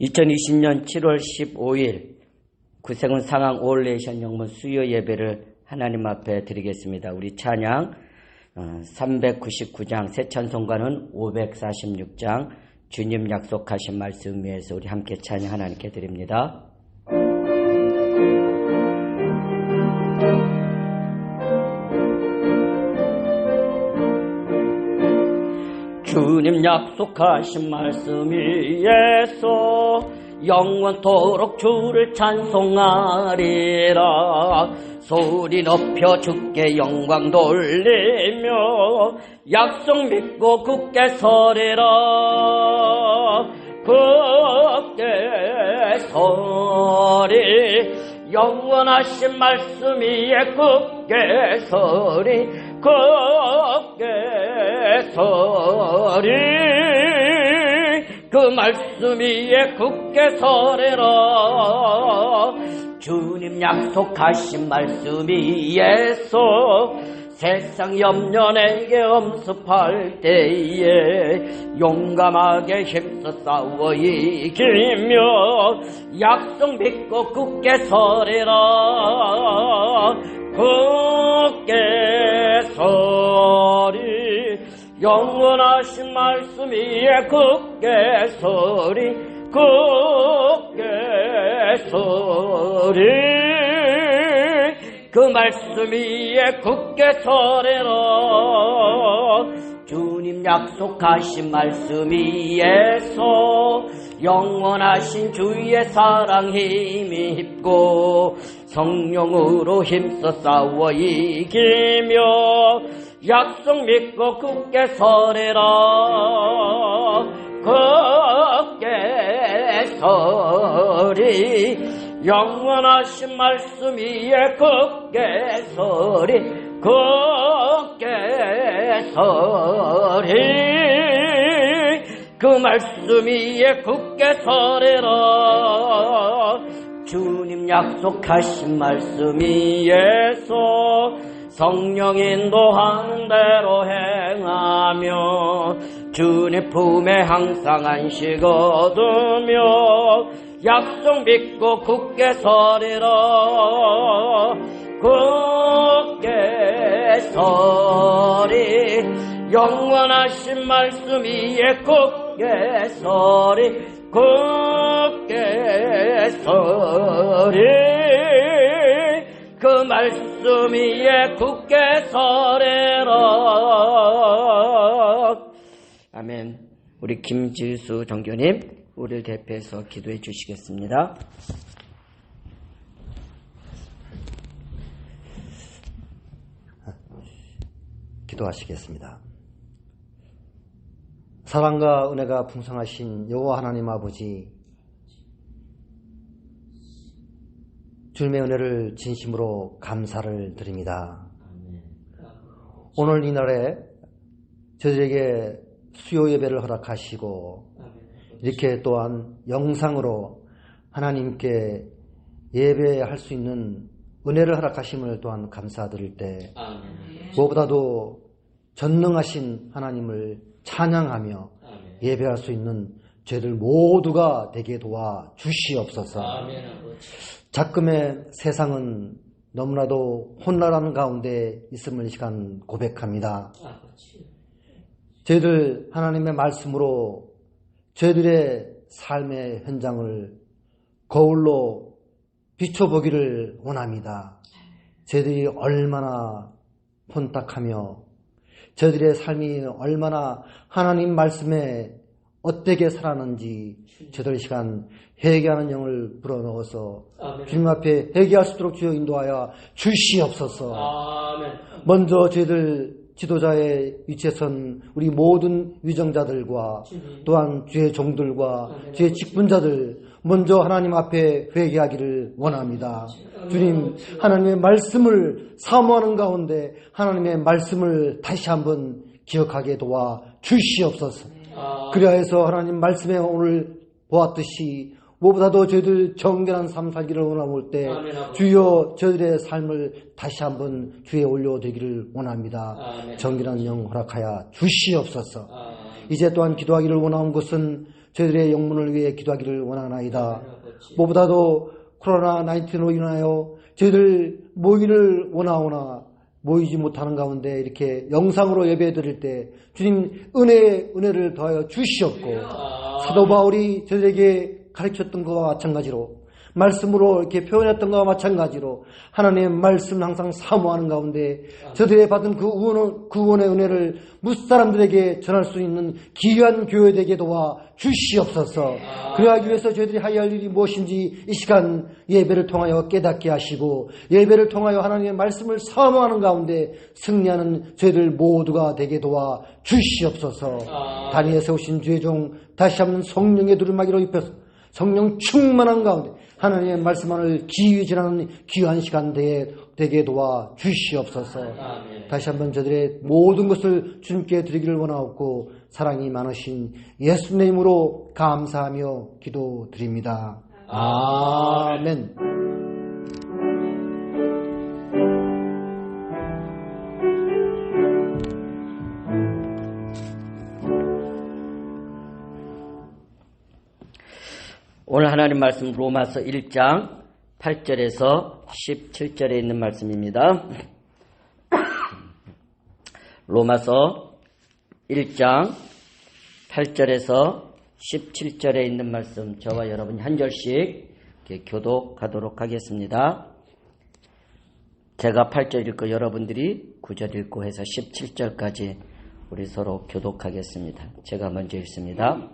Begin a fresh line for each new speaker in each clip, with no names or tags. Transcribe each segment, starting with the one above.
2020년 7월 15일 구세군 상황 올레이션 영문 수요 예배를 하나님 앞에 드리겠습니다. 우리 찬양 399장, 새 찬송가는 546장, 주님 약속하신 말씀 위에서 우리 함께 찬양 하나님께 드립니다. 주님 약속하신 말씀 위에서 영원토록 주를 찬송하리라. 소리 높여 주께 영광 돌리며 약속 믿고 굳게 서리라. 굳게 서리, 영원하신 말씀 위에 굳게 서리. 굳게 서리, 그 말씀 위에 굳게 서리라. 주님 약속하신 말씀 위에서 세상 염려 내게 엄습할 때에 용감하게 힘써 싸워 이기며 약속 믿고 굳게 서리라. 굳게 서리, 영원하신 말씀 위에 굳게 서리. 굳게 서리, 그 말씀 위에 굳게 서리라. 주님 약속하신 말씀 위에서 영원하신 주의 사랑 힘입고 성령으로 힘써 싸워 이기며 약속 믿고 굳게 서리라. 굳게 서리, 영원하신 말씀 위에 굳게 서리. 굳게 서리, 그 말씀 위에 굳게 서리라. 주님 약속하신 말씀 위에서 성령 인도하는 대로 행하며 주님 품에 항상 안식 얻으며 약속 믿고 굳게 서리라. 굳게 서리, 영원하신 말씀 위에 굳게 서리. 굳게 서리, 그 말씀 위에 굳게 서리라. 아멘. 우리 김지수 정교님, 우리를 대표해서 기도해 주시겠습니다.
기도하시겠습니다. 사랑과 은혜가 풍성하신 여호와 하나님 아버지, 주님의 은혜를 진심으로 감사를 드립니다. 오늘 이날에 저희에게 수요 예배를 허락하시고 이렇게 또한 영상으로 하나님께 예배할 수 있는 은혜를 허락하심을 또한 감사드릴 때 무엇보다도 전능하신 하나님을 찬양하며 예배할 수 있는 저희들 모두가 되게 도와 주시옵소서. 작금의 세상은 너무나도 혼란한 가운데 있음을 이 시간 고백합니다. 저희들 하나님의 말씀으로 저희들의 삶의 현장을 거울로 비춰보기를 원합니다. 저희들이 얼마나 혼탁하며 저희들의 삶이 얼마나 하나님 말씀에 어떻게 살았는지 저희들 시간 회개하는 영을 불어넣어서 주님 앞에 회개할 수 있도록 주여 인도하여 주시옵소서. 아멘. 먼저 저희들 지도자의 위치에 선 우리 모든 위정자들과 또한 주의 종들과 주의 직분자들 먼저 하나님 앞에 회개하기를 원합니다. 주님, 하나님의 말씀을 사모하는 가운데 하나님의 말씀을 다시 한번 기억하게 도와 주시옵소서. 그리하여서 하나님 말씀에 오늘 보았듯이 무엇보다도 저희들 정결한 삶 살기를 원하올 때 주여 저희들의 삶을 다시 한번 주에 올려드리기를 원합니다. 정결한 영 허락하여 주시옵소서. 이제 또한 기도하기를 원하는 것은 저희들의 영문을 위해 기도하기를 원하나이다. 무엇보다도 코로나19로 인하여 저희들 모이기를 원하오나 모이지 못하는 가운데 이렇게 영상으로 예배 드릴 때 주님 은혜를 더하여 주시옵고 사도 바울이 저들에게 가르쳤던 것과 마찬가지로 말씀으로 이렇게 표현했던 것과 마찬가지로 하나님의 말씀을 항상 사모하는 가운데 저들의 받은 그 구원의 은혜를 무사람들에게 전할 수 있는 귀한 교회 되게 도와 주시옵소서. 그러하기 위해서 저희들이 하여야 할 일이 무엇인지 이 시간 예배를 통하여 깨닫게 하시고 예배를 통하여 하나님의 말씀을 사모하는 가운데 승리하는 저희들 모두가 되게 도와 주시옵소서. 다니엘에 세우신 주의 종 다시 한번 성령의 두루마기로 입혀서 성령 충만한 가운데 하나님의 말씀만을 기위전하는 귀한 시간 되게 도와 주시옵소서. 다시 한번 저들의 모든 것을 주님께 드리기를 원하옵고 사랑이 많으신 예수님의 이름으로 감사하며 기도드립니다. 아멘.
오늘 하나님 말씀 로마서 1장 8절에서 17절에 있는 말씀입니다. 로마서 1장 8절에서 17절에 있는 말씀 저와 여러분이 한 절씩 이렇게 교독하도록 하겠습니다. 제가 8절 읽고 여러분들이 9절 읽고 해서 17절까지 우리 서로 교독하겠습니다. 제가 먼저 읽습니다.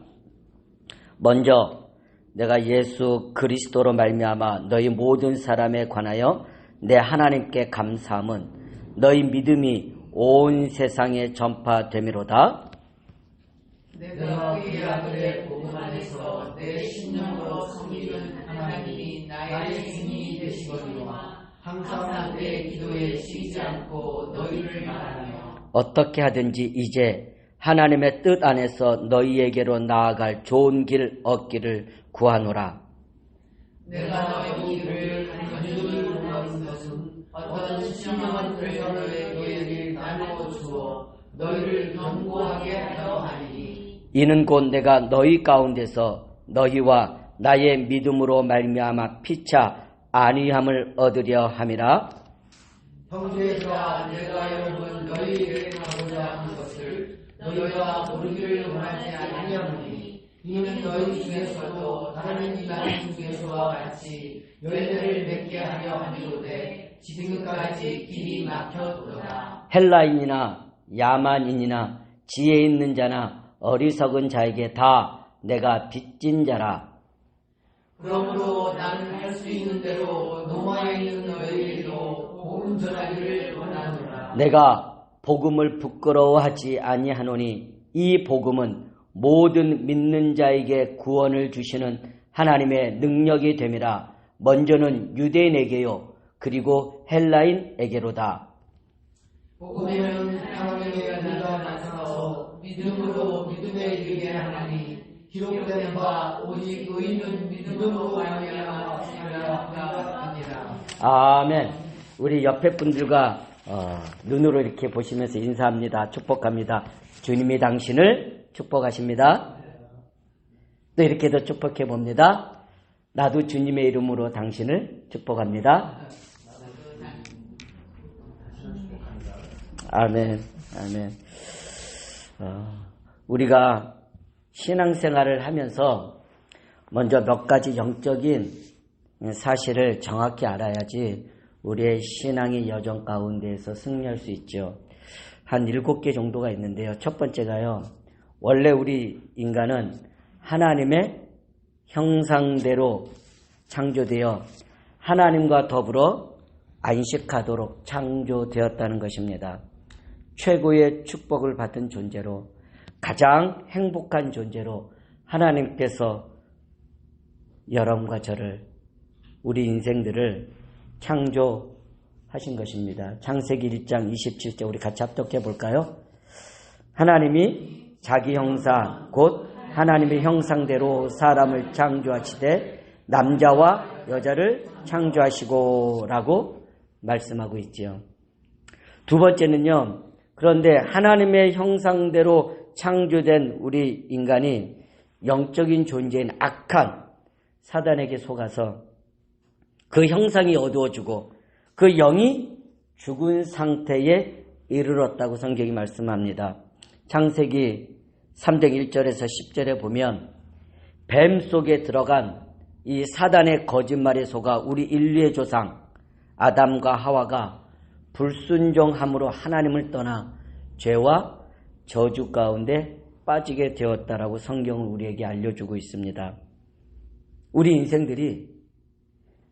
먼저 내가 예수 그리스도로 말미암아 너희 모든 사람에 관하여 내 하나님께 감사함은 너희 믿음이 온 세상에 전파되미로다.
내가 그 아들의 복음 안에서 내 심령으로 섬기는 하나님이 나의 증인이 되시거니와 항상 내 기도에 쉬지 않고 너희를 말하며
어떻게 하든지 이제 하나님의 뜻 안에서 너희에게로 나아갈 좋은 길 얻기를 구하노라.
내가 너희를 간절히 원하는 것은 어떤 신령한 너희에게 나누어 주어 너희를 견고하게 하려 하리니
이는 곧 내가 너희 가운데서 너희와 나의 믿음으로 말미암아 피차 안위함을 얻으려 함이라.
형제들아 내가 여러분 너희에게 하고자 하는 것을 너희가 모르기를 원하지 아니하노니 이는 너희 중에서도 다른 이방 중에서와 같이 열매를 맺게 하려 하미로되 지금까지 길이 막혀도다.
헬라인이나 야만인이나 지혜 있는 자나 어리석은 자에게 다 내가 빚진 자라.
그러므로 나는 할 수 있는 대로 노마에 있는 너희에게도 복음 전하기를 원하노라.
내가 복음을 부끄러워하지 아니하노니 이 복음은 모든 믿는 자에게 구원을 주시는 하나님의 능력이 됨이라. 먼저는 유대인에게요 그리고 헬라인에게로다.
복음에는 하나님의 은혜가 나타나서 믿음으로 믿음에 이르게 하나니 기록된 바 오직 의인은 믿음으로 말미암아 살리라 하니라.
아멘. 우리 옆에 분들과 눈으로 이렇게 보시면서 인사합니다. 축복합니다. 주님이 당신을 축복하십니다. 또 이렇게도 축복해 봅니다. 나도 주님의 이름으로 당신을 축복합니다. 아멘. 아멘. 우리가 신앙생활을 하면서 먼저 몇 가지 영적인 사실을 정확히 알아야지 우리의 신앙의 여정 가운데에서 승리할 수 있죠. 한 7개 정도가 있는데요. 첫 번째가요. 원래 우리 인간은 하나님의 형상대로 창조되어 하나님과 더불어 안식하도록 창조되었다는 것입니다. 최고의 축복을 받은 존재로 가장 행복한 존재로 하나님께서 여러분과 저를 우리 인생들을 창조하신 것입니다. 창세기 1장 27절 우리 같이 합독해 볼까요? 하나님이 자기 형상 곧 하나님의 형상대로 사람을 창조하시되 남자와 여자를 창조하시고 라고 말씀하고 있지요. 두 번째는요. 그런데 하나님의 형상대로 창조된 우리 인간이 영적인 존재인 악한 사단에게 속아서 그 형상이 어두워지고 그 영이 죽은 상태에 이르렀다고 성경이 말씀합니다. 창세기 3장 1절에서 10절에 보면 뱀 속에 들어간 이 사단의 거짓말에 속아 우리 인류의 조상 아담과 하와가 불순종함으로 하나님을 떠나 죄와 저주 가운데 빠지게 되었다라고 성경은 우리에게 알려주고 있습니다. 우리 인생들이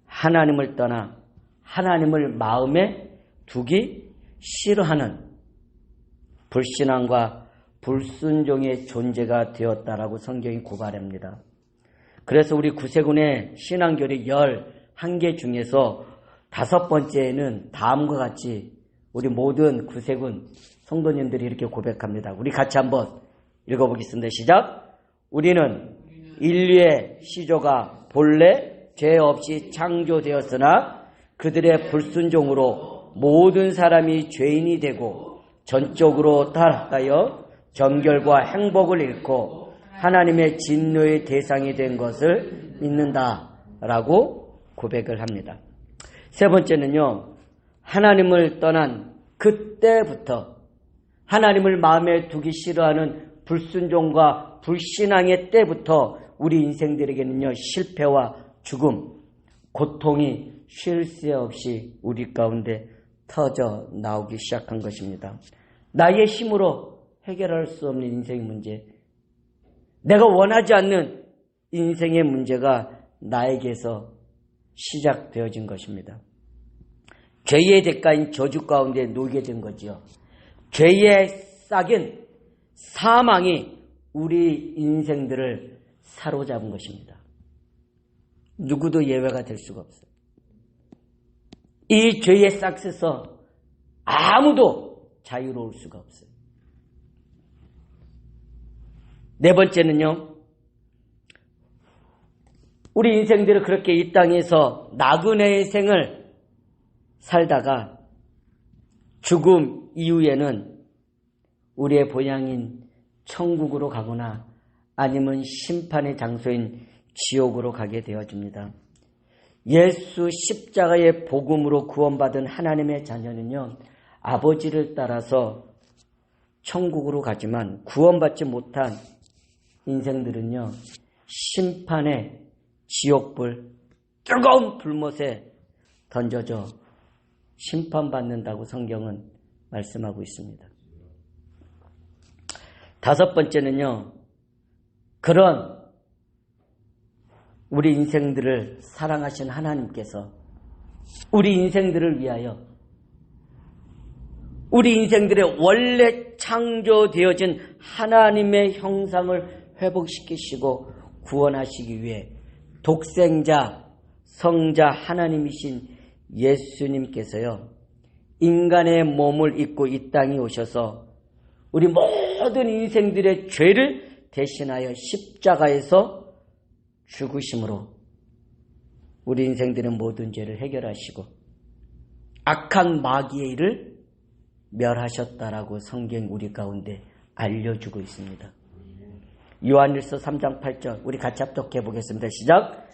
하나님을 떠나 하나님을 마음에 두기 싫어하는 불신앙과 불순종의 존재가 되었다라고 성경이 고발합니다. 그래서 우리 구세군의 신앙교리 11개 중에서 5번째는 다음과 같이 우리 모든 구세군 성도님들이 이렇게 고백합니다. 우리 같이 한번 읽어보겠습니다. 시작! 우리는 인류의 시조가 본래 죄 없이 창조되었으나 그들의 불순종으로 모든 사람이 죄인이 되고 전적으로 타락하여 정결과 행복을 잃고 하나님의 진노의 대상이 된 것을 믿는다라고 고백을 합니다. 세 번째는요, 하나님을 떠난 그때부터 하나님을 마음에 두기 싫어하는 불순종과 불신앙의 때부터 우리 인생들에게는요, 실패와 죽음, 고통이 쉴 새 없이 우리 가운데 터져 나오기 시작한 것입니다. 나의 힘으로 해결할 수 없는 인생 문제, 내가 원하지 않는 인생의 문제가 나에게서 시작되어진 것입니다. 죄의 대가인 저주 가운데 놓이게 된 거지요. 죄의 싹인 사망이 우리 인생들을 사로잡은 것입니다. 누구도 예외가 될 수가 없어요. 이 죄의 싹에서 아무도 자유로울 수가 없어요. 네 번째는요, 우리 인생들은 그렇게 이 땅에서 나그네의 생을 살다가 죽음 이후에는 우리의 본향인 천국으로 가거나 아니면 심판의 장소인 지옥으로 가게 되어집니다. 예수 십자가의 복음으로 구원받은 하나님의 자녀는요, 아버지를 따라서 천국으로 가지만 구원받지 못한 인생들은요, 심판의 지옥불, 뜨거운 불못에 던져져 심판받는다고 성경은 말씀하고 있습니다. 다섯 번째는요, 그런 우리 인생들을 사랑하신 하나님께서 우리 인생들을 위하여 우리 인생들의 원래 창조되어진 하나님의 형상을 회복시키시고 구원하시기 위해 독생자, 성자 하나님이신 예수님께서요, 인간의 몸을 입고 이 땅에 오셔서 우리 모든 인생들의 죄를 대신하여 십자가에서 죽으심으로 우리 인생들의 모든 죄를 해결하시고 악한 마귀의 일을 멸하셨다라고 성경이 우리 가운데 알려주고 있습니다. 요한일서 3장 8절 우리 같이 합독해 보겠습니다. 시작!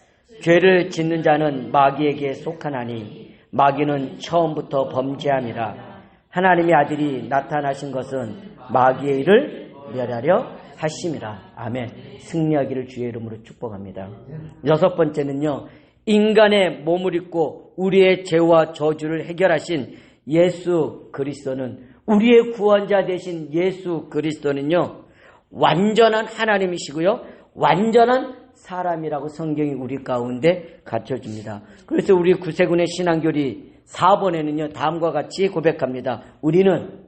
죄를 짓는 자는 마귀에게 속하나니 마귀는 처음부터 범죄함이라. 하나님의 아들이 나타나신 것은 마귀의 일을 멸하려 하심이라. 아멘. 승리하기를 주의 이름으로 축복합니다. 여섯 번째는요, 인간의 몸을 입고 우리의 죄와 저주를 해결하신 예수 그리스도는, 우리의 구원자 되신 예수 그리스도는요, 완전한 하나님이시고요, 완전한 사람이라고 성경이 우리 가운데 갖춰줍니다. 그래서 우리 구세군의 신앙교리 4번에는요, 다음과 같이 고백합니다. 우리는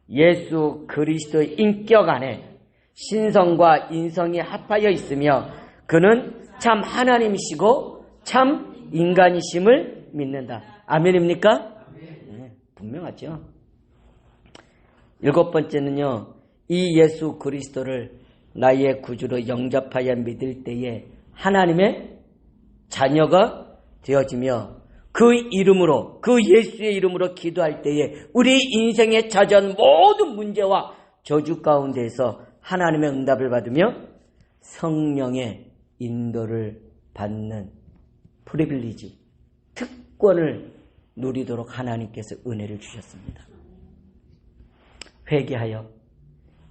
예수 그리스도의 인격 안에 신성과 인성이 합하여 있으며 그는 참 하나님이시고 참 인간이심을 믿는다. 아멘입니까? 네, 분명하죠. 일곱 번째는요, 이 예수 그리스도를 나의 구주로 영접하여 믿을 때에 하나님의 자녀가 되어지며 그 이름으로, 그 예수의 이름으로 기도할 때에 우리 인생에 찾아온 모든 문제와 저주 가운데에서 하나님의 응답을 받으며 성령의 인도를 받는 프리빌리지, 특권을 누리도록 하나님께서 은혜를 주셨습니다. 회개하여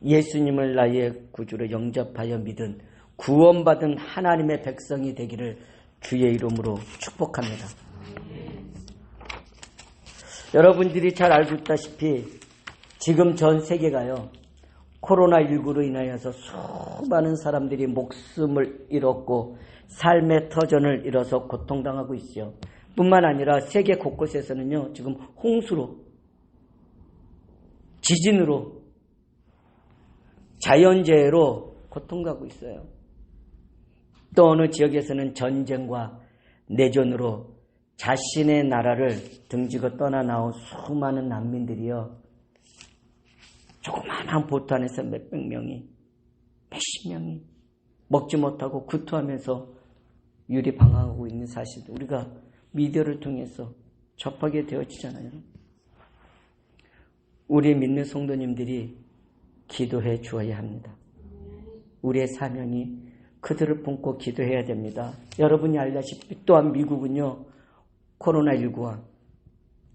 예수님을 나의 구주로 영접하여 믿은 구원받은 하나님의 백성이 되기를 주의 이름으로 축복합니다. 여러분들이 잘 알고 있다시피 지금 전 세계가요, 코로나19로 인하여서 수많은 사람들이 목숨을 잃었고 삶의 터전을 잃어서 고통당하고 있어요. 뿐만 아니라 세계 곳곳에서는요, 지금 홍수로, 지진으로, 자연재해로 고통하고 있어요. 또 어느 지역에서는 전쟁과 내전으로 자신의 나라를 등지고 떠나 나온 수많은 난민들이요, 조그마한 보트 안에서 몇백 명이, 몇십 명이 먹지 못하고 구토하면서 유리방황하고 있는 사실도 우리가 미디어를 통해서 접하게 되어지잖아요. 우리 믿는 성도님들이 기도해 주어야 합니다. 우리의 사명이 그들을 품고 기도해야 됩니다. 여러분이 알다시피 또한 미국은요, 코로나19와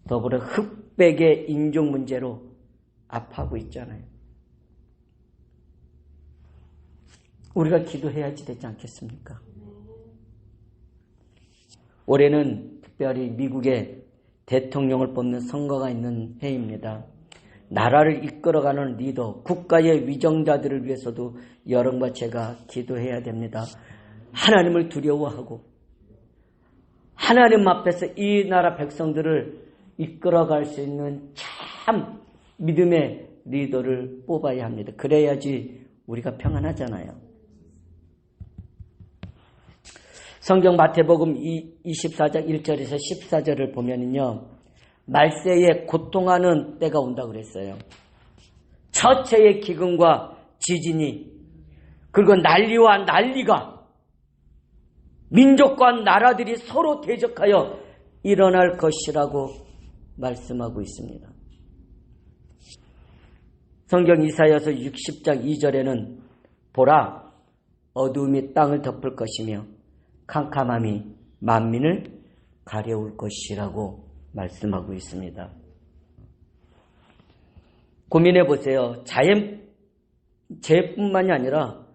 더불어 흑백의 인종 문제로 아파하고 있잖아요. 우리가 기도해야지 되지 않겠습니까? 올해는 특별히 미국의 대통령을 뽑는 선거가 있는 해입니다. 나라를 이끌어가는 리더, 국가의 위정자들을 위해서도 여러분과 제가 기도해야 됩니다. 하나님을 두려워하고 하나님 앞에서 이 나라 백성들을 이끌어갈 수 있는 참 믿음의 리더를 뽑아야 합니다. 그래야지 우리가 평안하잖아요. 성경 마태복음 24장 1절에서 14절을 보면은요, 말세에 고통하는 때가 온다고 그랬어요. 처체의 기근과 지진이, 그리고 난리와 난리가, 민족과 나라들이 서로 대적하여 일어날 것이라고 말씀하고 있습니다. 성경 이사야서 60장 2절에는 보라, 어두움이 땅을 덮을 것이며 캄캄함이 만민을 가려울 것이라고 말씀하고 있습니다. 고민해 보세요. 재해뿐만이 아니라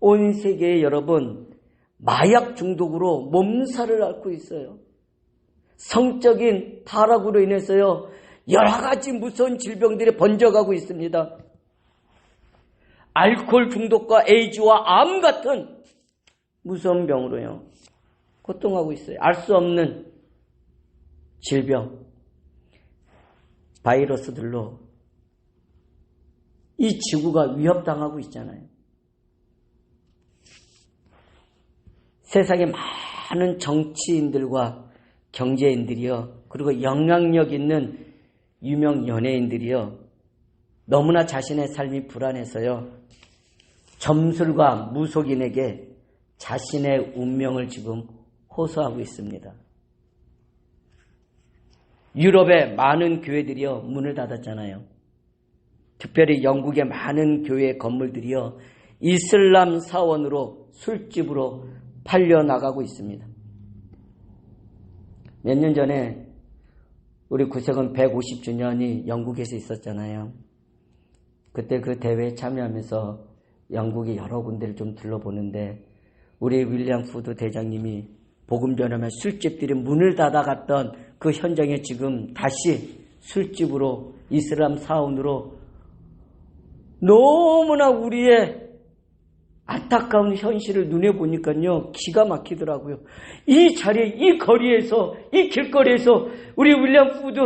온 세계에 여러분, 마약 중독으로 몸살을 앓고 있어요. 성적인 타락으로 인해서요, 여러 가지 무서운 질병들이 번져가고 있습니다. 알코올 중독과 에이즈와 암 같은 무서운 병으로요, 고통하고 있어요. 알 수 없는 질병, 바이러스들로 이 지구가 위협당하고 있잖아요. 세상에 많은 정치인들과 경제인들이요, 그리고 영향력 있는 유명 연예인들이요, 너무나 자신의 삶이 불안해서요, 점술과 무속인에게 자신의 운명을 지금 호소하고 있습니다. 유럽의 많은 교회들이요, 문을 닫았잖아요. 특별히 영국의 많은 교회 건물들이요, 이슬람 사원으로, 술집으로 팔려나가고 있습니다. 몇 년 전에 우리 구세군 150주년이 영국에서 있었잖아요. 그때 그 대회에 참여하면서 영국의 여러 군데를 좀 둘러보는데, 우리 윌리엄 푸드 대장님이 복음 전하면 술집들이 문을 닫아갔던 그 현장에 지금 다시 술집으로, 이슬람 사원으로, 너무나 우리의 안타까운 현실을 눈에 보니까요, 기가 막히더라고요. 이 자리에, 이 거리에서, 이 길거리에서 우리 윌리엄 푸드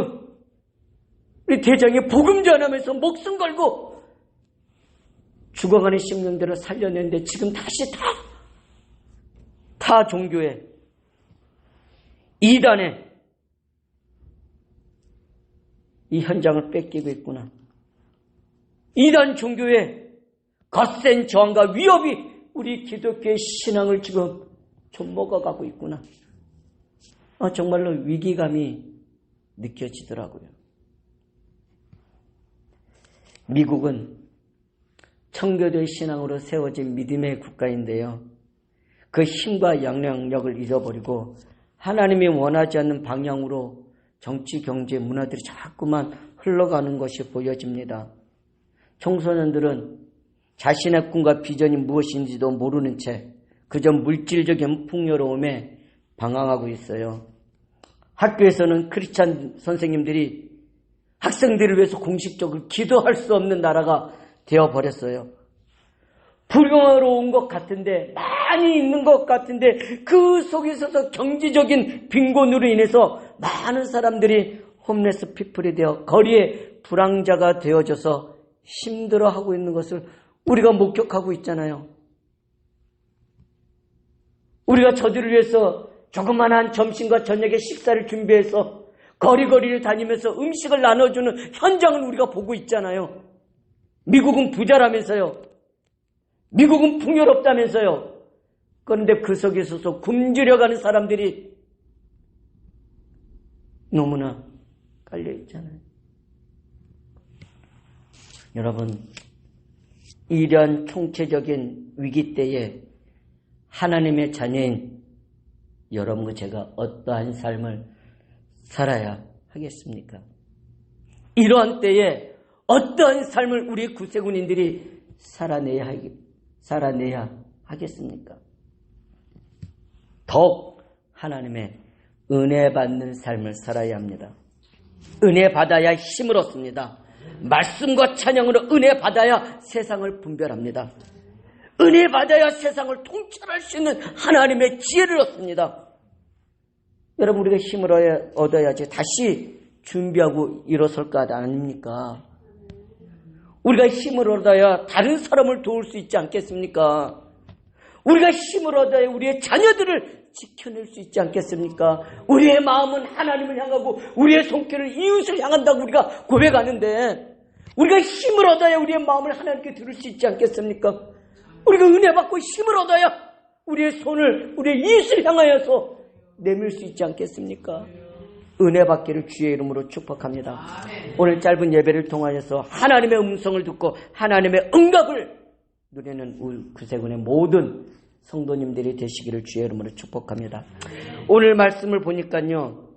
우리 대장이 복음 전하면서 목숨 걸고 죽어가는 심령들을 살려냈는데, 지금 다시 타 종교의 이단에 이 현장을 뺏기고 있구나. 이단 종교의 거센 저항과 위협이 우리 기독교의 신앙을 지금 좀 먹어가고 있구나. 정말로 위기감이 느껴지더라고요. 미국은 청교도의 신앙으로 세워진 믿음의 국가인데요. 그 힘과 영향력을 잃어버리고 하나님이 원하지 않는 방향으로 정치, 경제, 문화들이 자꾸만 흘러가는 것이 보여집니다. 청소년들은 자신의 꿈과 비전이 무엇인지도 모르는 채 그저 물질적인 풍요로움에 방황하고 있어요. 학교에서는 크리스찬 선생님들이 학생들을 위해서 공식적으로 기도할 수 없는 나라가 되어버렸어요. 불경화로운 것 같은데, 많이 있는 것 같은데 그 속에 있어서 경제적인 빈곤으로 인해서 많은 사람들이 홈레스 피플이 되어 거리에 불황자가 되어져서 힘들어하고 있는 것을 우리가 목격하고 있잖아요. 우리가 저들을 위해서 조그만한 점심과 저녁에 식사를 준비해서 거리거리를 다니면서 음식을 나눠주는 현장을 우리가 보고 있잖아요. 미국은 부자라면서요. 미국은 풍요롭다면서요. 그런데 그 속에 있어서 굶주려가는 사람들이 너무나 깔려 있잖아요. 여러분, 이러한 총체적인 위기 때에 하나님의 자녀인 여러분과 제가 어떠한 삶을 살아야 하겠습니까? 이러한 때에 어떠한 삶을 우리 구세군인들이 살아내야 하겠습니까? 더욱 하나님의 은혜 받는 삶을 살아야 합니다. 은혜 받아야 힘을 얻습니다. 말씀과 찬양으로 은혜 받아야 세상을 분별합니다. 은혜 받아야 세상을 통찰할 수 있는 하나님의 지혜를 얻습니다. 여러분, 우리가 힘을 얻어야지 다시 준비하고 일어설 것 아닙니까? 우리가 힘을 얻어야 다른 사람을 도울 수 있지 않겠습니까? 우리가 힘을 얻어야 우리의 자녀들을 지켜낼 수 있지 않겠습니까? 우리의 마음은 하나님을 향하고 우리의 손길은 이웃을 향한다고 우리가 고백하는데, 우리가 힘을 얻어야 우리의 마음을 하나님께 들을 수 있지 않겠습니까? 우리가 은혜 받고 힘을 얻어야 우리의 손을 우리의 이웃을 향하여서 내밀 수 있지 않겠습니까? 은혜 받기를 주의 이름으로 축복합니다. 오늘 짧은 예배를 통하여서 하나님의 음성을 듣고 하나님의 응답을 누리는 우리 구세군의 모든 성도님들이 되시기를 주의 이름으로 축복합니다. 오늘 말씀을 보니까요,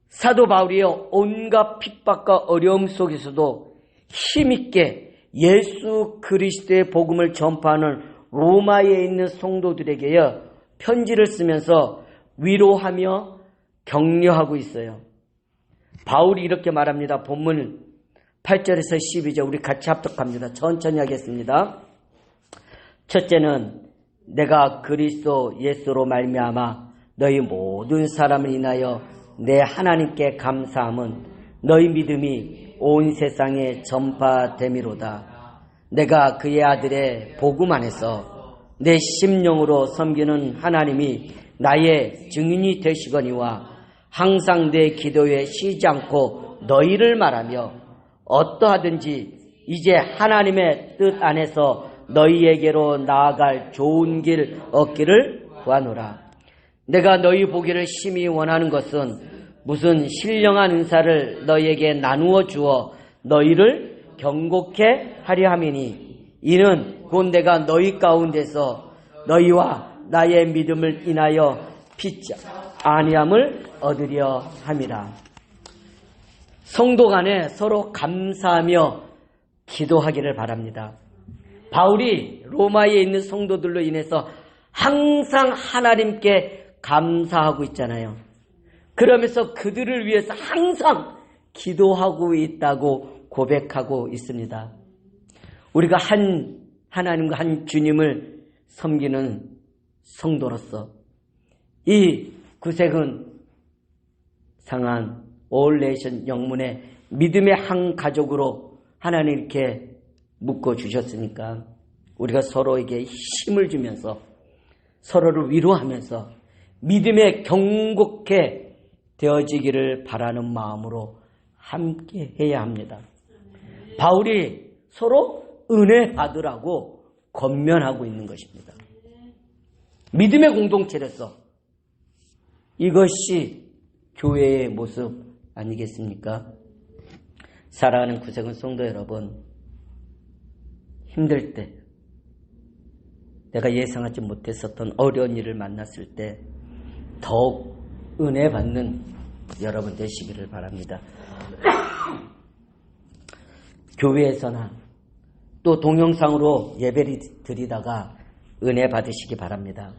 사도 바울이요, 온갖 핍박과 어려움 속에서도 힘있게 예수 그리스도의 복음을 전파하는 로마에 있는 성도들에게요, 편지를 쓰면서 위로하며 격려하고 있어요. 바울이 이렇게 말합니다. 본문 8절에서 12절 우리 같이 합독합니다. 천천히 하겠습니다. 첫째는 내가 그리스도 예수로 말미암아 너희 모든 사람을 인하여 내 하나님께 감사함은 너희 믿음이 온 세상에 전파됨이로다. 내가 그의 아들의 복음 안에서 내 심령으로 섬기는 하나님이 나의 증인이 되시거니와 항상 내 기도에 쉬지 않고 너희를 말하며 어떠하든지 이제 하나님의 뜻 안에서 너희에게로 나아갈 좋은 길 얻기를 구하노라. 내가 너희 보기를 심히 원하는 것은 무슨 신령한 은사를 너희에게 나누어 주어 너희를 경고케 하려 함이니 이는 곧 내가 너희 가운데서 너희와 나의 믿음을 인하여 빚지 아니함을 얻으려 함이라. 성도 간에 서로 감사하며 기도하기를 바랍니다. 바울이 로마에 있는 성도들로 인해서 항상 하나님께 감사하고 있잖아요. 그러면서 그들을 위해서 항상 기도하고 있다고 고백하고 있습니다. 우리가 하나님과 한 주님을 섬기는 성도로서 이 구세군 상한 올레이션 영문의 믿음의 한 가족으로 하나님 이렇게 묶어주셨으니까 우리가 서로에게 힘을 주면서 서로를 위로하면서 믿음에 경고케 되어지기를 바라는 마음으로 함께 해야 합니다. 바울이 서로 은혜 받으라고 권면하고 있는 것입니다. 믿음의 공동체로서 이것이 교회의 모습 아니겠습니까? 사랑하는 구세군 성도 여러분, 힘들 때, 내가 예상하지 못했었던 어려운 일을 만났을 때 더욱 은혜 받는 여러분 되시기를 바랍니다. 교회에서나 또 동영상으로 예배를 드리다가 은혜 받으시기 바랍니다.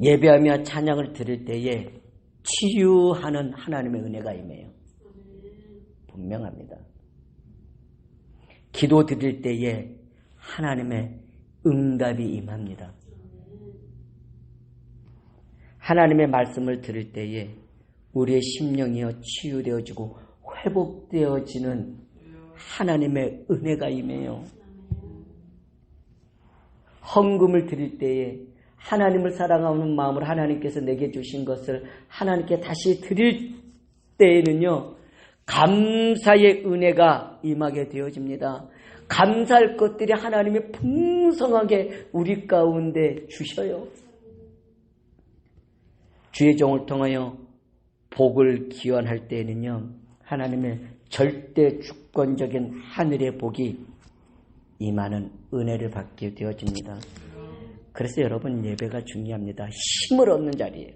예배하며 찬양을 드릴 때에 치유하는 하나님의 은혜가 임해요. 분명합니다. 기도 드릴 때에 하나님의 응답이 임합니다. 하나님의 말씀을 들을 때에 우리의 심령이여 치유되어지고 회복되어지는 하나님의 은혜가 임해요. 헌금을 드릴 때에 하나님을 사랑하는 마음으로 하나님께서 내게 주신 것을 하나님께 다시 드릴 때에는요, 감사의 은혜가 임하게 되어집니다. 감사할 것들이 하나님이 풍성하게 우리 가운데 주셔요. 주의 종을 통하여 복을 기원할 때에는요, 하나님의 절대 주권적인 하늘의 복이 임하는 은혜를 받게 되어집니다. 그래서 여러분, 예배가 중요합니다. 힘을 얻는 자리예요.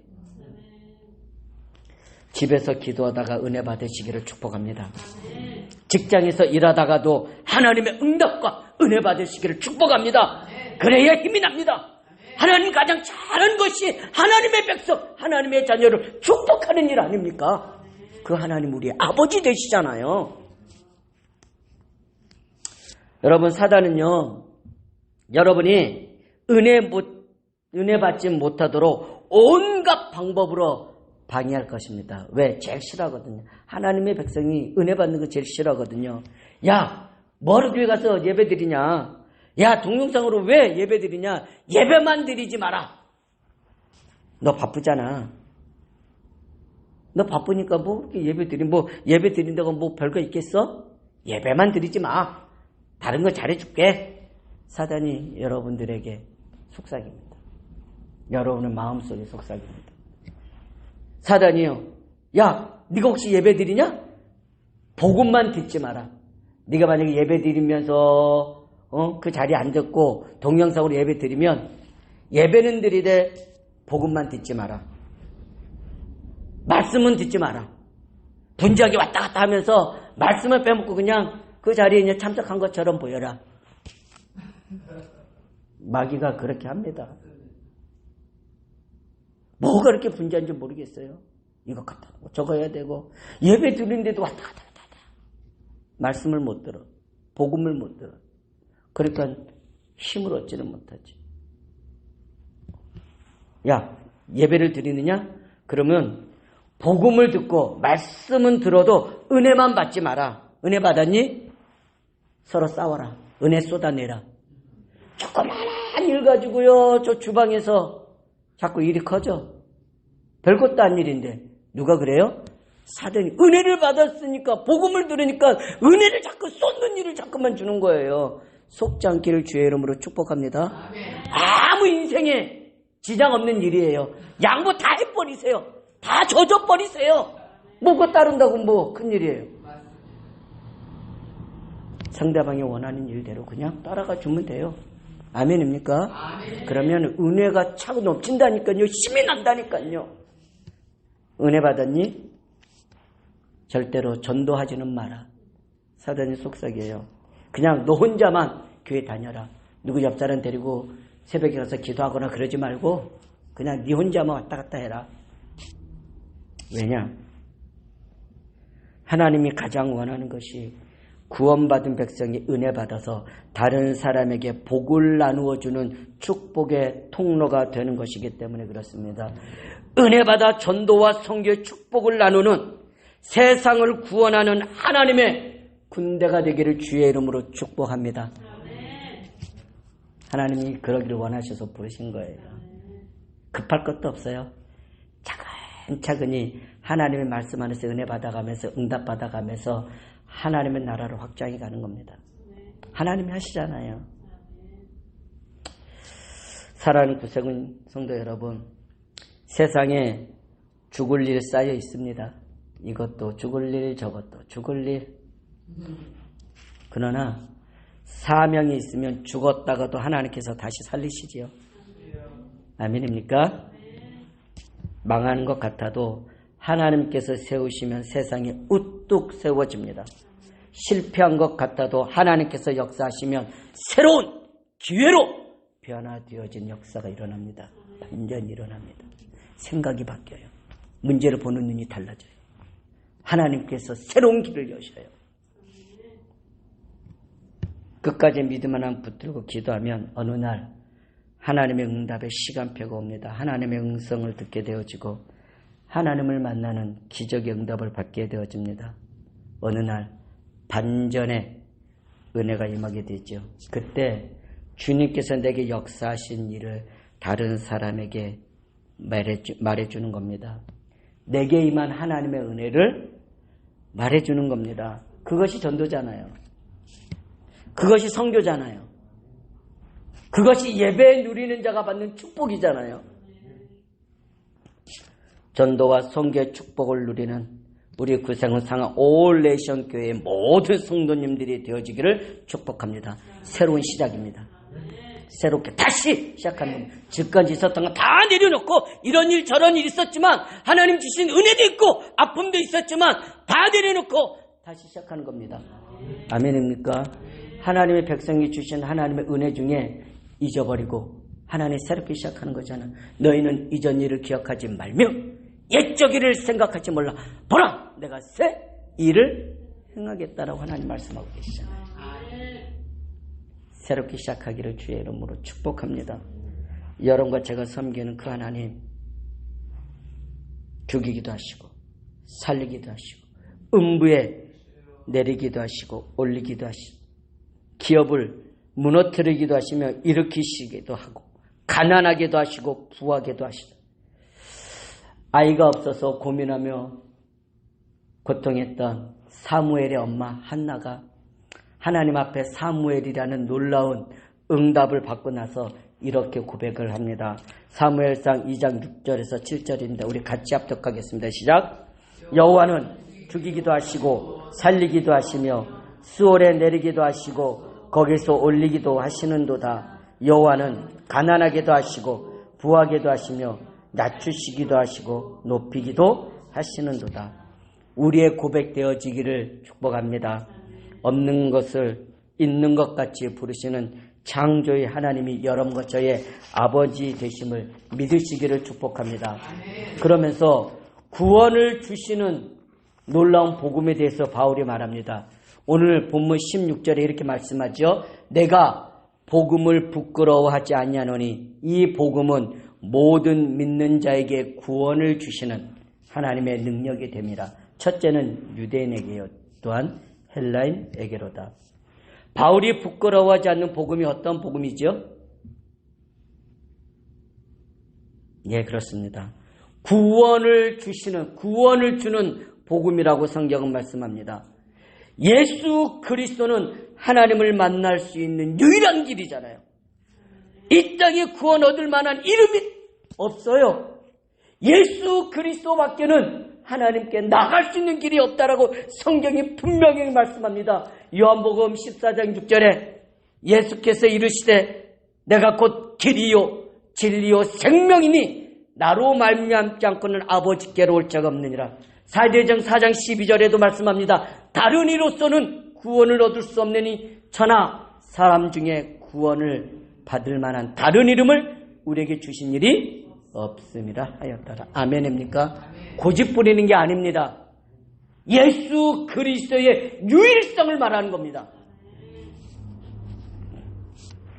집에서 기도하다가 은혜 받으시기를 축복합니다. 직장에서 일하다가도 하나님의 응답과 은혜 받으시기를 축복합니다. 그래야 힘이 납니다. 하나님 가장 잘하는 것이 하나님의 백성, 하나님의 자녀를 축복하는 일 아닙니까? 그 하나님 우리의 아버지 되시잖아요. 여러분, 사단은요, 여러분이 은혜 받지 못하도록 온갖 방법으로 방해할 것입니다. 왜? 제일 싫어하거든요. 하나님의 백성이 은혜 받는 거 제일 싫어하거든요. 야, 뭐하러 교회 가서 예배 드리냐? 야, 동영상으로 왜 예배 드리냐? 예배만 드리지 마라. 너 바쁘잖아. 너 바쁘니까 뭐 이렇게 예배 드린다고 뭐 별거 있겠어? 예배만 드리지 마. 다른 거 잘해줄게. 사단이 여러분들에게 속삭입니다. 여러분의 마음속에 속삭입니다. 사단이요, 야, 네가 혹시 예배 드리냐? 복음만 듣지 마라. 네가 만약에 예배 드리면서 그 자리에 앉았고 동영상으로 예배 드리면 예배는 드리되 복음만 듣지 마라. 말씀은 듣지 마라. 분주하게 왔다 갔다 하면서 말씀을 빼먹고 그냥 그 자리에 그냥 참석한 것처럼 보여라. 마귀가 그렇게 합니다. 뭐가 그렇게 분주한지 모르겠어요. 이거 갖다 놓고 저거 해야 되고 예배 드리는데도 왔다 갔다 말씀을 못 들어. 복음을 못 들어. 그러니까 힘을 얻지는 못하지. 야, 예배를 드리느냐? 그러면 복음을 듣고 말씀은 들어도 은혜만 받지 마라. 은혜 받았니? 서로 싸워라. 은혜 쏟아내라. 조그마한 일 가지고요, 저 주방에서 자꾸 일이 커져. 별것도 아닌 일인데 누가 그래요? 사단이 은혜를 받았으니까, 복음을 들으니까 은혜를 자꾸 쏟는 일을 자꾸만 주는 거예요. 속지 않기를 주의 이름으로 축복합니다. 아무 인생에 지장 없는 일이에요. 양보 다 해버리세요. 다 젖어버리세요. 뭐가 따른다고 뭐 큰일이에요. 상대방이 원하는 일대로 그냥 따라가 주면 돼요. 아멘입니까? 아멘. 그러면 은혜가 차고 넘친다니까요. 힘이 난다니까요. 은혜 받았니? 절대로 전도하지는 마라. 사단이 속삭여요. 그냥 너 혼자만 교회 다녀라. 누구 옆사람 데리고 새벽에 가서 기도하거나 그러지 말고 그냥 네 혼자만 왔다 갔다 해라. 왜냐? 하나님이 가장 원하는 것이 구원받은 백성이 은혜 받아서 다른 사람에게 복을 나누어 주는 축복의 통로가 되는 것이기 때문에 그렇습니다. 은혜 받아 전도와 선교의 축복을 나누는 세상을 구원하는 하나님의 군대가 되기를 주의 이름으로 축복합니다. 하나님이 그러기를 원하셔서 부르신 거예요. 급할 것도 없어요. 차근차근히 하나님의 말씀 안에서 은혜 받아가면서 응답 받아가면서 하나님의 나라를 확장해 가는 겁니다. 하나님이 하시잖아요. 사랑하는 구세군 성도 여러분, 세상에 죽을 일 쌓여 있습니다. 이것도 죽을 일, 저것도 죽을 일. 그러나 사명이 있으면 죽었다가도 하나님께서 다시 살리시지요. 아멘입니까? 망하는 것 같아도 하나님께서 세우시면 세상이 우뚝 세워집니다. 실패한 것 같아도 하나님께서 역사하시면 새로운 기회로 변화되어진 역사가 일어납니다. 완전히 일어납니다. 생각이 바뀌어요. 문제를 보는 눈이 달라져요. 하나님께서 새로운 길을 여셔요. 끝까지 믿음 하나 붙들고 기도하면 어느 날 하나님의 응답의 시간표가 옵니다. 하나님의 음성을 듣게 되어지고 하나님을 만나는 기적의 응답을 받게 되어집니다. 어느 날 반전의 은혜가 임하게 되죠. 그때 주님께서 내게 역사하신 일을 다른 사람에게 말해주는 겁니다. 내게 임한 하나님의 은혜를 말해주는 겁니다. 그것이 전도잖아요. 그것이 선교잖아요. 그것이 예배 누리는 자가 받는 축복이잖아요. 전도와 선교의 축복을 누리는 우리 구생은 상하 올레이션 교회의 모든 성도님들이 되어지기를 축복합니다. 새로운 시작입니다. 새롭게 다시 시작하는 겁니다. 지금까지 있었던 거 다 내려놓고 이런 일 저런 일 있었지만 하나님 주신 은혜도 있고 아픔도 있었지만 다 내려놓고 다시 시작하는 겁니다. 아멘입니까? 하나님의 백성이 주신 하나님의 은혜 중에 잊어버리고 하나님 새롭게 시작하는 거잖아. 너희는 이전 일을 기억하지 말며 옛적 일을 생각하지 말라. 보라 내가 새 일을 행하겠다라고 하나님 말씀하고 계시잖아요. 새롭게 시작하기를 주의 이름으로 축복합니다. 여러분과 제가 섬기는 그 하나님 죽이기도 하시고 살리기도 하시고 음부에 내리기도 하시고 올리기도 하시고 기업을 무너뜨리기도 하시며 일으키시기도 하고 가난하게도 하시고 부하게도 하시고 아이가 없어서 고민하며 고통했던 사무엘의 엄마 한나가 하나님 앞에 사무엘이라는 놀라운 응답을 받고 나서 이렇게 고백을 합니다. 사무엘상 2장 6절에서 7절입니다. 우리 같이 합독하겠습니다. 시작. 여호와는 죽이기도 하시고 살리기도 하시며 수월에 내리기도 하시고 거기서 올리기도 하시는도다. 여호와는 가난하게도 하시고 부하게도 하시며 낮추시기도 하시고 높이기도 하시는도다. 우리의 고백되어지기를 축복합니다. 없는 것을 있는 것 같이 부르시는 창조의 하나님이 여러분과 저의 아버지 되심을 믿으시기를 축복합니다. 그러면서 구원을 주시는 놀라운 복음에 대해서 바울이 말합니다. 오늘 본문 16절에 이렇게 말씀하죠. 내가 복음을 부끄러워하지 아니하노니 이 복음은 모든 믿는 자에게 구원을 주시는 하나님의 능력이 됩니다. 첫째는 유대인에게요. 또한 헬라인에게로다. 바울이 부끄러워하지 않는 복음이 어떤 복음이죠? 예, 그렇습니다. 구원을 주는 복음이라고 성경은 말씀합니다. 예수 그리스도는 하나님을 만날 수 있는 유일한 길이잖아요. 이 땅에 구원 얻을 만한 이름이 없어요. 예수 그리스도밖에는 하나님께 나갈 수 있는 길이 없다라고 성경이 분명히 말씀합니다. 요한복음 14장 6절에 예수께서 이르시되 내가 곧 길이요 진리요 생명이니 나로 말미암지 않고는 아버지께로 올 자가 없느니라. 사도행전 4장 12절에도 말씀합니다. 다른 이로서는 구원을 얻을 수 없느니 천하 사람 중에 구원을 받을 만한 다른 이름을 우리에게 주신 일이 없음이라 하였더라. 아멘입니까? 고집 부리는 게 아닙니다. 예수 그리스도의 유일성을 말하는 겁니다.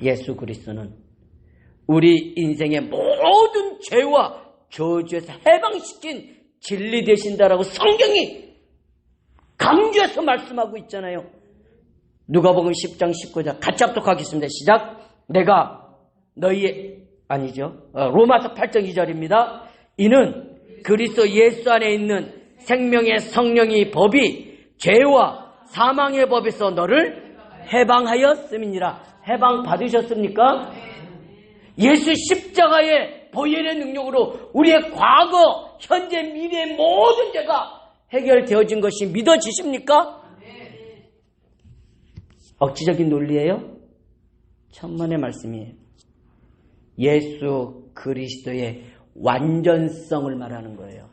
예수 그리스도는 우리 인생의 모든 죄와 저주에서 해방시킨 진리 되신다라고 성경이 강조해서 말씀하고 있잖아요. 누가복음 10장 19절 같이 합독하겠습니다. 시작. 내가 너희의 로마서 8장 2절입니다. 이는 그리스도 예수 안에 있는 생명의 성령의 법이 죄와 사망의 법에서 너를 해방하였음이니라. 해방 받으셨습니까? 예수 십자가의 보혈의 능력으로 우리의 과거, 현재, 미래의 모든 죄가 해결되어진 것이 믿어지십니까? 억지적인 논리예요? 천만의 말씀이에요. 예수 그리스도의 완전성을 말하는 거예요.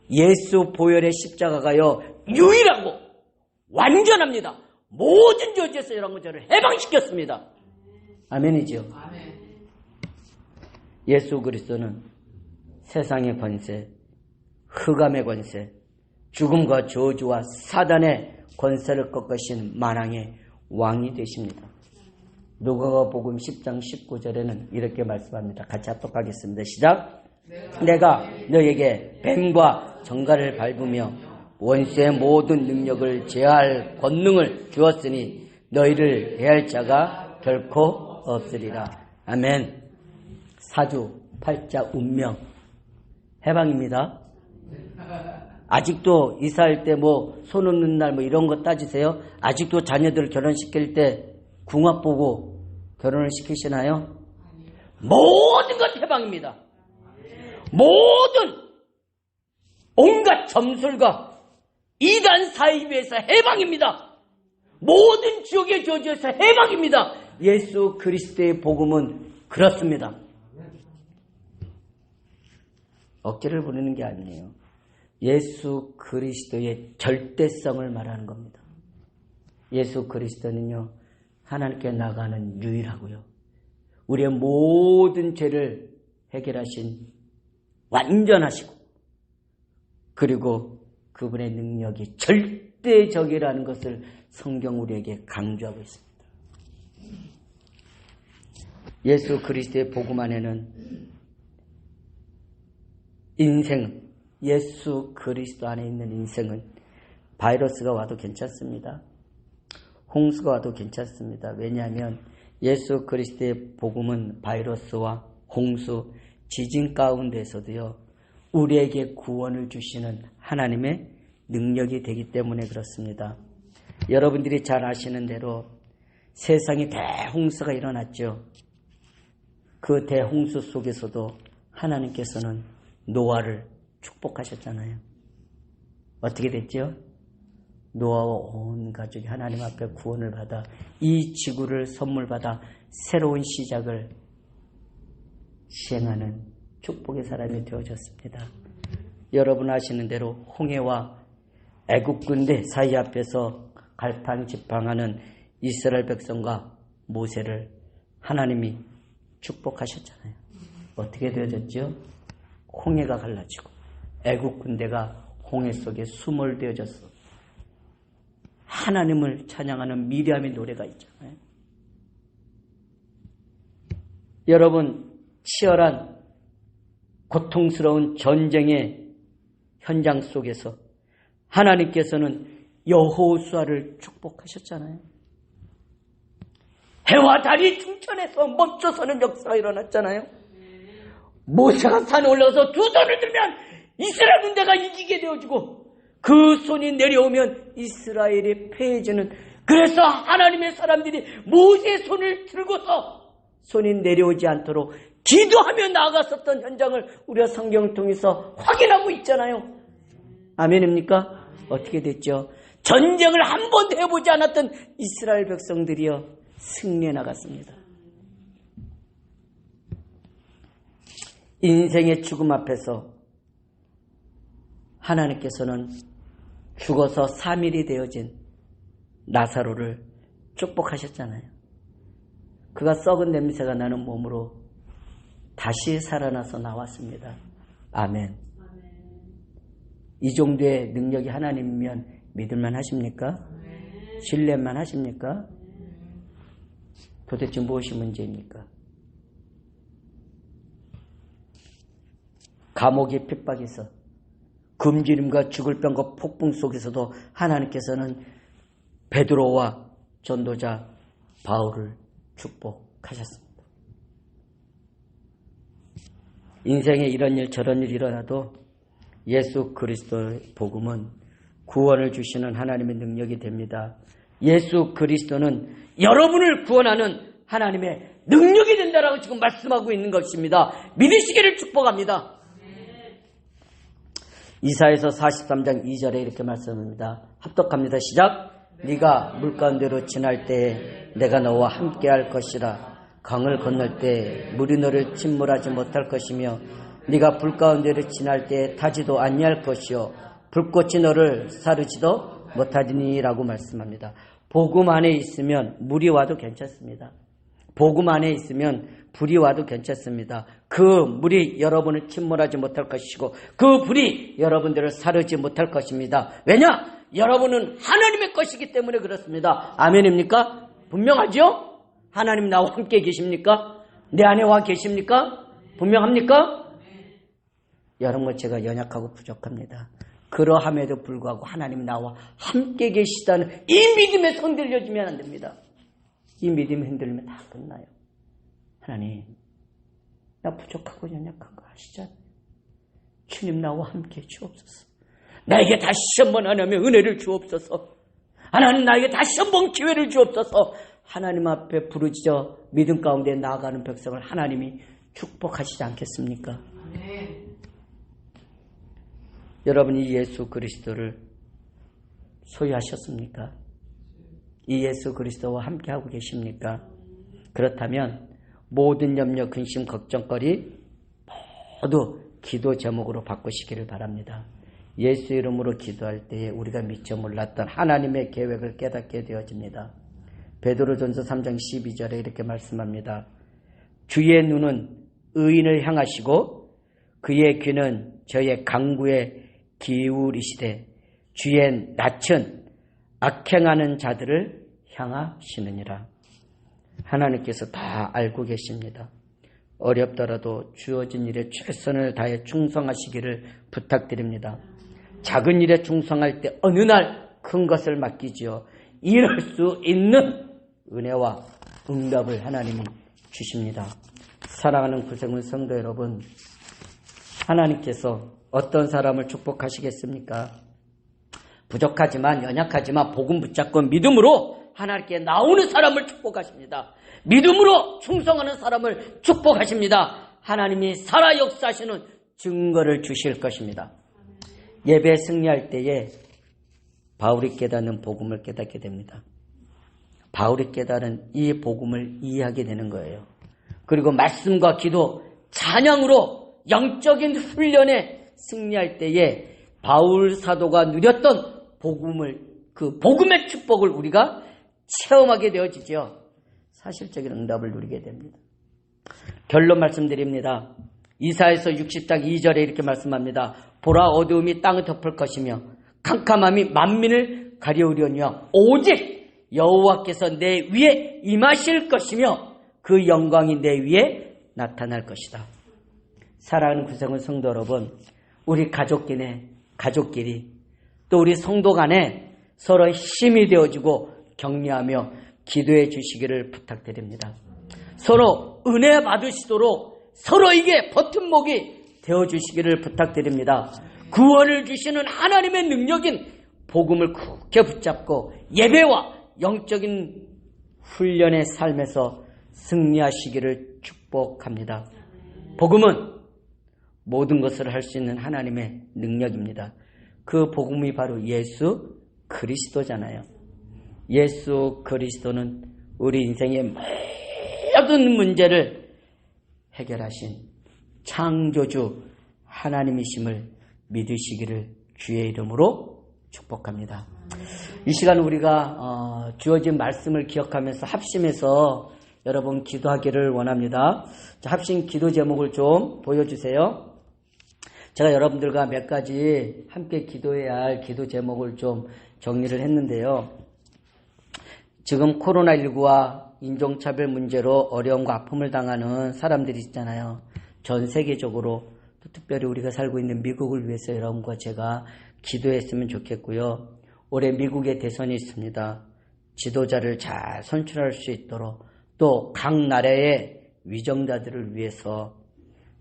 예수 보혈의 십자가가요 유일하고 완전합니다. 모든 저주에서 여러분 저를 해방시켰습니다. 아멘이죠.
아멘.
예수 그리스도는 세상의 권세, 흑암의 권세, 죽음과 저주와 사단의 권세를 꺾으신 만왕의 왕이 되십니다. 누가복음 10장 19절에는 이렇게 말씀합니다. 같이 합독하겠습니다. 시작. 내가 너에게 뱀과 정갈을 밟으며 원수의 모든 능력을 제할 권능을 주었으니 너희를 해할 자가 결코 없으리라. 아멘. 사주, 팔자, 운명 해방입니다. 아직도 이사할 때 손 없는 날 이런 거 따지세요? 아직도 자녀들 결혼시킬 때 궁합 보고 결혼을 시키시나요? 모든 것 해방입니다. 모든 온갖 점술과 이단 사이비에서 해방입니다. 모든 지옥의 저주에서 해방입니다. 예수 그리스도의 복음은 그렇습니다. 억지를 부리는 게 아니에요. 예수 그리스도의 절대성을 말하는 겁니다. 예수 그리스도는요, 하나님께 나가는 유일하고요, 우리의 모든 죄를 해결하신 완전하시고, 그리고 그분의 능력이 절대적이라는 것을 성경 우리에게 강조하고 있습니다. 예수 그리스도의 복음 안에는 인생, 예수 그리스도 안에 있는 인생은 바이러스가 와도 괜찮습니다. 홍수가 와도 괜찮습니다. 왜냐하면 예수 그리스도의 복음은 바이러스와 홍수, 지진 가운데서도요, 우리에게 구원을 주시는 하나님의 능력이 되기 때문에 그렇습니다. 여러분들이 잘 아시는 대로 세상에 대홍수가 일어났죠. 그 대홍수 속에서도 하나님께서는 노아를 축복하셨잖아요. 어떻게 됐죠? 노아와 온 가족이 하나님 앞에 구원을 받아 이 지구를 선물 받아 새로운 시작을 시행하는 축복의 사람이 되어졌습니다. 여러분 아시는 대로 홍해와 애국 군대 사이 앞에서 갈팡질팡하는 이스라엘 백성과 모세를 하나님이 축복하셨잖아요. 어떻게 되어졌죠? 홍해가 갈라지고 애국 군대가 홍해 속에 수몰되어졌어. 하나님을 찬양하는 미리암의 노래가 있잖아요. 여러분, 치열한 고통스러운 전쟁의 현장 속에서 하나님께서는 여호수아를 축복하셨잖아요. 해와 달이 중천에서 멈춰서는 역사가 일어났잖아요. 모세가 산에 올라가서 두 손을 들면 이스라엘 군대가 이기게 되어지고 그 손이 내려오면 이스라엘이 패해지는, 그래서 하나님의 사람들이 모세의 손을 들고서 손이 내려오지 않도록 기도하며 나아갔었던 현장을 우리가 성경을 통해서 확인하고 있잖아요. 아멘입니까? 어떻게 됐죠? 전쟁을 한 번도 해보지 않았던 이스라엘 백성들이요, 승리해 나갔습니다. 인생의 죽음 앞에서 하나님께서는 죽어서 3일이 되어진 나사로를 축복하셨잖아요. 그가 썩은 냄새가 나는 몸으로 다시 살아나서 나왔습니다. 아멘. 이 정도의 능력이 하나님이면 믿을만 하십니까? 신뢰만 하십니까? 도대체 무엇이 문제입니까? 감옥의 핍박에서, 굶주림과 죽을 병과 폭풍 속에서도 하나님께서는 베드로와 전도자 바울을 축복하셨습니다. 인생에 이런 일 저런 일이 일어나도 예수 그리스도의 복음은 구원을 주시는 하나님의 능력이 됩니다. 예수 그리스도는 여러분을 구원하는 하나님의 능력이 된다라고 지금 말씀하고 있는 것입니다. 믿으시기를 축복합니다. 이사야서 43장 2절에 이렇게 말씀합니다. 합독합니다. 시작. 네가 물가운데로 지날 때에 내가 너와 함께할 것이라. 강을 건널 때 물이 너를 침몰하지 못할 것이며 네가 불 가운데로 지날 때에 타지도 아니할 것이요 불꽃이 너를 사르지도 못하리니라고 말씀합니다. 복음 안에 있으면 물이 와도 괜찮습니다. 복음 안에 있으면 불이 와도 괜찮습니다. 그 물이 여러분을 침몰하지 못할 것이고 그 불이 여러분들을 사르지 못할 것입니다. 왜냐? 여러분은 하나님의 것이기 때문에 그렇습니다. 아멘입니까? 분명하죠? 하나님 나와 함께 계십니까? 내 안에 와 계십니까? 분명합니까? 여러분, 제가 연약하고 부족합니다. 그러함에도 불구하고 하나님 나와 함께 계시다는 이 믿음에 흔들려지면 안 됩니다. 이 믿음이 흔들리면 다 끝나요. 하나님, 나 부족하고 연약한 거 아시잖아요. 주님 나와 함께 주옵소서. 나에게 다시 한번 하나님의 은혜를 주옵소서. 하나님 나에게 다시 한번 기회를 주옵소서. 하나님 앞에 부르짖어 믿음 가운데 나아가는 백성을 하나님이 축복하시지 않겠습니까?
네.
여러분이 예수 그리스도를 소유하셨습니까? 이 예수 그리스도와 함께하고 계십니까? 그렇다면 모든 염려, 근심, 걱정거리 모두 기도 제목으로 바꾸시기를 바랍니다. 예수 이름으로 기도할 때에 우리가 미처 몰랐던 하나님의 계획을 깨닫게 되어집니다. 베드로전서 3장 12절에 이렇게 말씀합니다. 주의 눈은 의인을 향하시고 그의 귀는 저의 강구에 기울이시되 주의 낯은 악행하는 자들을 향하시느니라. 하나님께서 다 알고 계십니다. 어렵더라도 주어진 일에 최선을 다해 충성하시기를 부탁드립니다. 작은 일에 충성할 때 어느 날 큰 것을 맡기지요. 이럴 수 있는 은혜와 응답을 하나님이 주십니다. 사랑하는 구성원 성도 여러분, 하나님께서 어떤 사람을 축복하시겠습니까? 부족하지만 연약하지만 복음 붙잡고 믿음으로 하나님께 나오는 사람을 축복하십니다. 믿음으로 충성하는 사람을 축복하십니다. 하나님이 살아 역사하시는 증거를 주실 것입니다. 예배 승리할 때에 바울이 깨닫는 복음을 깨닫게 됩니다. 바울이 깨달은 이 복음을 이해하게 되는 거예요. 그리고 말씀과 기도, 찬양으로 영적인 훈련에 승리할 때에 바울 사도가 누렸던 복음을, 그 복음의 축복을 우리가 체험하게 되어지죠. 사실적인 응답을 누리게 됩니다. 결론 말씀드립니다. 이사야서 60장 2절에 이렇게 말씀합니다. 보라, 어두움이 땅을 덮을 것이며 캄캄함이 만민을 가려우려니와 오직 여호와께서 내 위에 임하실 것이며 그 영광이 내 위에 나타날 것이다. 사랑하는 구성원 성도 여러분, 우리 가족끼리 또 우리 성도 간에 서로 힘이 되어주고 격려하며 기도해 주시기를 부탁드립니다. 서로 은혜 받으시도록 서로에게 버팀목이 되어주시기를 부탁드립니다. 구원을 주시는 하나님의 능력인 복음을 굳게 붙잡고 예배와 영적인 훈련의 삶에서 승리하시기를 축복합니다. 복음은 모든 것을 할 수 있는 하나님의 능력입니다. 그 복음이 바로 예수 그리스도잖아요. 예수 그리스도는 우리 인생의 모든 문제를 해결하신 창조주 하나님이심을 믿으시기를 주의 이름으로 축복합니다. 이 시간 우리가 주어진 말씀을 기억하면서 합심해서 여러분 기도하기를 원합니다. 합심 기도 제목을 좀 보여주세요. 제가 여러분들과 몇 가지 함께 기도해야 할 기도 제목을 좀 정리를 했는데요. 지금 코로나19와 인종차별 문제로 어려움과 아픔을 당하는 사람들이 있잖아요. 전 세계적으로, 또 특별히 우리가 살고 있는 미국을 위해서 여러분과 제가 기도했으면 좋겠고요. 올해 미국의 대선이 있습니다. 지도자를 잘 선출할 수 있도록, 또 각 나라의 위정자들을 위해서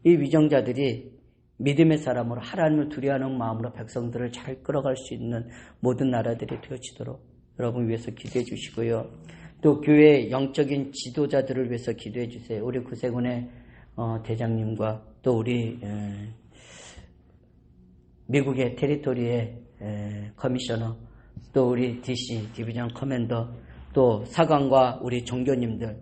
이 위정자들이 믿음의 사람으로 하나님을 두려워하는 마음으로 백성들을 잘 끌어갈 수 있는 모든 나라들이 되어지도록 여러분 위해서 기도해 주시고요. 또 교회의 영적인 지도자들을 위해서 기도해 주세요. 우리 구세군의 대장님과 또 우리 미국의 테리토리의 커미셔너 또 우리 DC 디비전 커맨더, 또 사관과 우리 종교님들,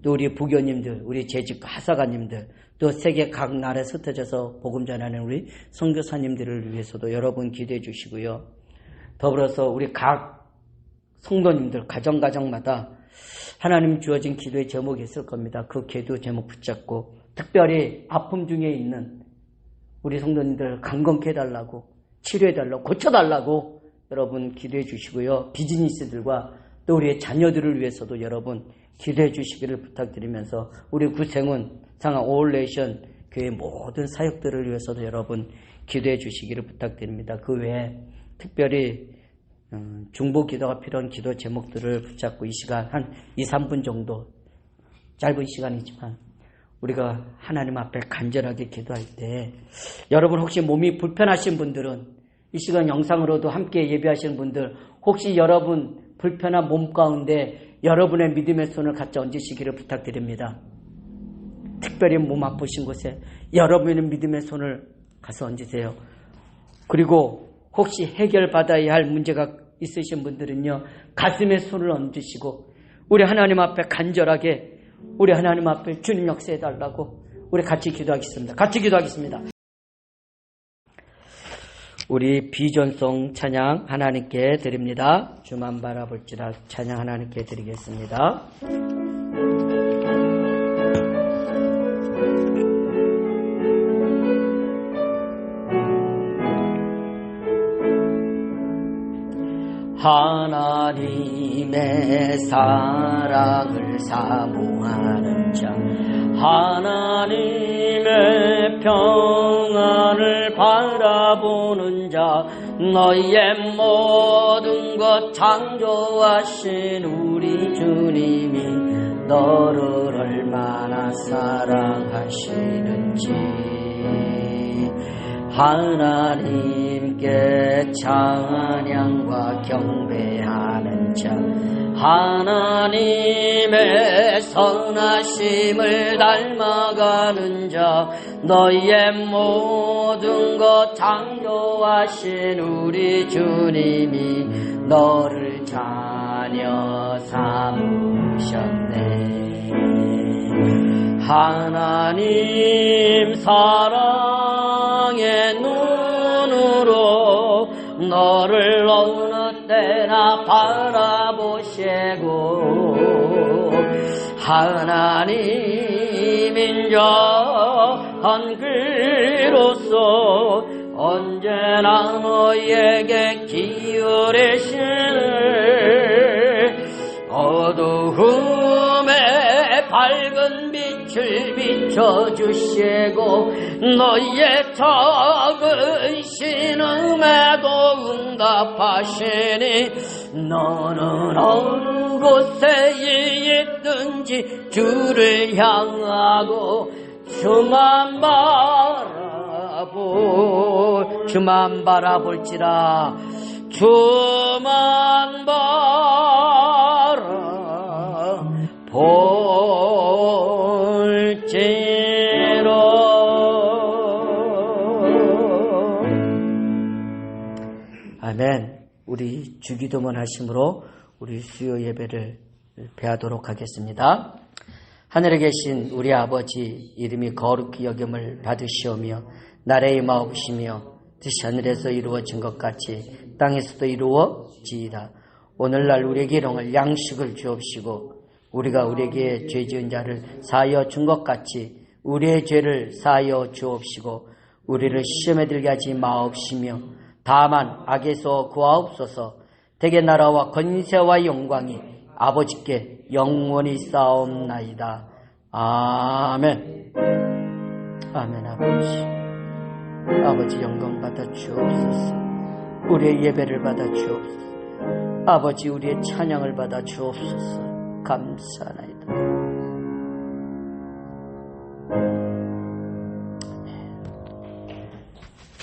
또 우리 부교님들, 우리 재직 하사관님들, 또 세계 각 나라에 흩어져서 복음 전하는 우리 선교사님들을 위해서도 여러분 기도해 주시고요. 더불어서 우리 각 성도님들 가정마다 하나님 주어진 기도의 제목이 있을 겁니다. 그 기도 제목 붙잡고 특별히 아픔 중에 있는 우리 성도님들 강건케 해달라고, 치료해달라고, 고쳐달라고 여러분 기도해 주시고요. 비즈니스들과 또 우리의 자녀들을 위해서도 여러분 기도해 주시기를 부탁드리면서 우리 구생훈 상하 오울레이션 교회 모든 사역들을 위해서도 여러분 기도해 주시기를 부탁드립니다. 그 외에 특별히 중보 기도가 필요한 기도 제목들을 붙잡고 이 시간 한 2, 3분 정도 짧은 시간이지만 우리가 하나님 앞에 간절하게 기도할 때 여러분 혹시 몸이 불편하신 분들은 이 시간 영상으로도 함께 예배하시는 분들 혹시 여러분 불편한 몸 가운데 여러분의 믿음의 손을 같이 얹으시기를 부탁드립니다. 특별히 몸 아프신 곳에 여러분의 믿음의 손을 가서 얹으세요. 그리고 혹시 해결받아야 할 문제가 있으신 분들은요, 가슴에 손을 얹으시고 우리 하나님 앞에 간절하게 우리 하나님 앞에 주님 역사해달라고 우리 같이 기도하겠습니다. 같이 기도하겠습니다. 우리 비전송 찬양 하나님께 드립니다. 주만 바라볼지라 찬양 하나님께 드리겠습니다. 하나님의 사랑을 사모하는 자, 하나님의 평안을 바라보는 자, 너희의 모든 것 창조하신 우리 주님이 너를 얼마나 사랑하시는지 하나님께 찬양과 경배하는 자, 하나님의 선하심을 닮아가는 자, 너희의 모든 것 창조하신 우리 주님이 너를 자녀 삼으셨네. 하나님 사랑의 눈으로 너를 어느 때나 바라보시고 하나님 인자한 귀로서 언제나 너에게 기울이시는 어두움에 밝은 빛을 비춰주시고 너희의 작은 신음에도 응답하시니 너는 어느 곳에 있든지 주를 향하고 주만 바라볼지라 주만 바라볼지라. 아멘. 우리 주기도문 하심으로 우리 수요 예배를 배하도록 하겠습니다. 하늘에 계신 우리 아버지 이름이 거룩히 여김을 받으시오며 나라의 마옵시며 뜻이 하늘에서 이루어진 것 같이 땅에서도 이루어지이다. 오늘날 우리에게 일용할 양식을 주옵시고 우리가 우리에게 죄 지은 자를 사하여 준 것 같이 우리의 죄를 사하여 주옵시고 우리를 시험에 들게 하지 마옵시며 다만 악에서 구하옵소서. 대개 나라와 권세와 영광이 아버지께 영원히 쌓옵나이다. 아멘. 아멘. 아버지 영광 받아 주옵소서. 우리의 예배를 받아 주옵소서. 아버지 우리의 찬양을 받아 주옵소서. 감사하나이다.